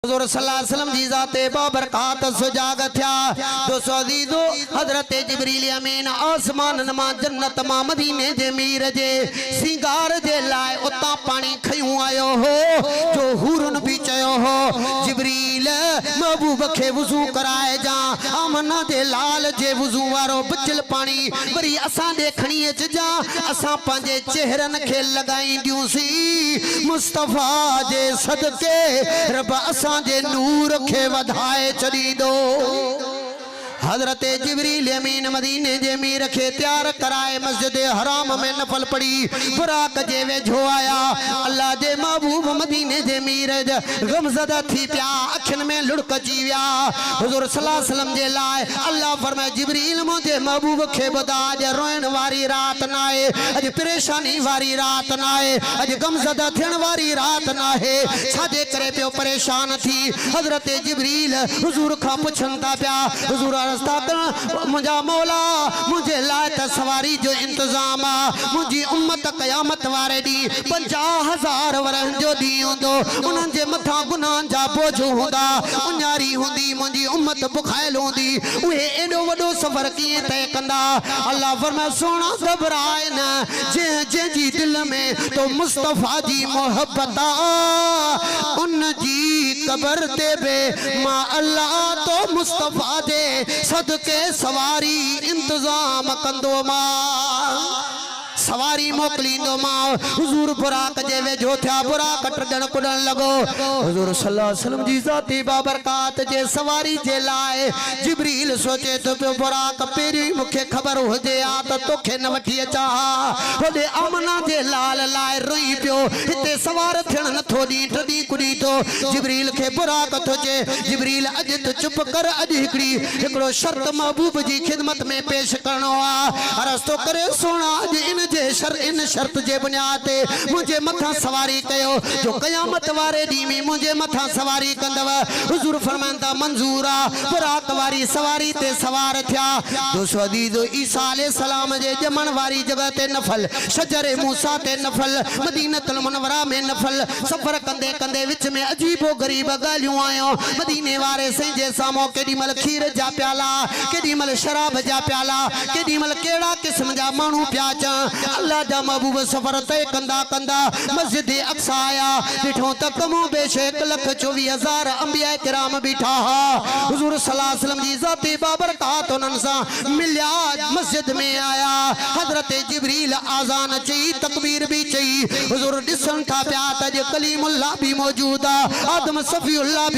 हुज़ूर सल्लल्लाहु अलैहि वसल्लम जी ज़ाते बाबरकात सुजाग थया दोस्तों अज़ीज़ो हज़रत जिब्रील अमीन आसमान नमा जन्नत मा मदीने जे मीर जे सिंगार जे लाए उता पानी खयूं आयो हो जो हुरन भी चयो हो जिब्रील महबूब खे वुज़ू कराए जा आमना दे लाल जे वुज़ू वारो बचल पानी वरी असां दे खणी अच जा असां पंहिंजे चेहरन खे लगाईंदियूंसी मुस्तफा जे सदके रब जे नूर के वधाए चली दो हजरत जिब्रील अमीन मदीने जे मीर के तैयार कराए मस्जिद हराम में नफल पड़ी बुराक जे वेझो आया अल्लाह जे महबूब मदीने जे मीर गमज़दा थी पिया अखिन में लुढ़क अची विया हुज़ूर सल्लल्लाहु अलैहि वसल्लम जे लाए अल्लाह फरमाए जिब्रील मुझे महबूब के ॿुधा अॼु रोइण वारी रात ना है अॼु परेशानी वारी रात ना है अॼु गमज़दा थियण वारी रात ना है छाजे करे पियो परेशान थी हजरत जिब्रील हुज़ूर खां पुछन था पिया हुज़ूर मुझा मौला मुझे लाए सवारी जो इंतजाम मुझी उम्मत कयामत वारे दी 50,000 वरन जो दी होंदो उनन जे मथा गुनाह जा बोझ होंदा उन्यारी होंदी मुझी उम्मत बुखाइल होंदी उहे एडो वडो सफर किए तय कंदा अल्लाह फरमाए सोना घबराए न जे जे जी दिल में तो मुस्तफा जी मोहब्बत उन जी कब्र ते बे मां अल्लाह तो मुस्तफा दे सदके सवारी इंतजाम कंदो मां सवारी मोकलींदो मां हुजूर बुराक जे वेझो थिया बुराक टडण कुडण लगो हुजूर सल्लल्लाहु अलैहि वसल्लम जी ज़ाती बाबरकात जे सवारी जे लाए जिब्रील सोचे तो पियो बुराक पेरी मुखे खबर हुजे आ त तोखे न वठी अचा होदे आमना जे लाल लाए रोई पियो हिते सवार थियण नथो दी टडी कुडी तो जिब्रील के बुराक थोचे जिब्रील अज तो चुप कर अज हिकड़ो शर्त महबूब जी खिदमत में पेश करणो आ रस्तो करे सोना अज इन शर्त जे बुनियाद ते मुझे मथा सवारी कयो जो कयामत वारे दी में मुझे मथा सवारी कंदव हुजूर फरमांदा मंजूर आ बुराक वारी सवारी ते सवार थिया दोस्तों अजीजो ईसा अलैहि सलाम जे जमन वारी जगह ते नफल शजरे मूसा ते नफल मदीनतुल मुनव्वरा में नफल सफर कंदे कंदे विच में अजीबो गरीब गालियूं आयो मदीने वारे सही जे सामो केडी मल खीर जा प्याला केडी मल शराब जा प्याला केडी मल केड़ा किस्म जा मानू प्या चा अल्लाह दा महबूब सफर तय कंदा कंदा मस्जिद अक्सा आया दिठो त कमो बेशे 1,24,000 अंबिया किराम बिठा हुजूर सल्लल्लाहु अलैहि वसल्लम जी ज़ाती बाबरकात उनन सा मिलिया मस्जिद में आया हजरत जिब्रील आजान चई तकबीर भी चई हुजूर दिसन था प्या त कलीमुल्लाह भी मौजूद आ आदम सफीउल्लाह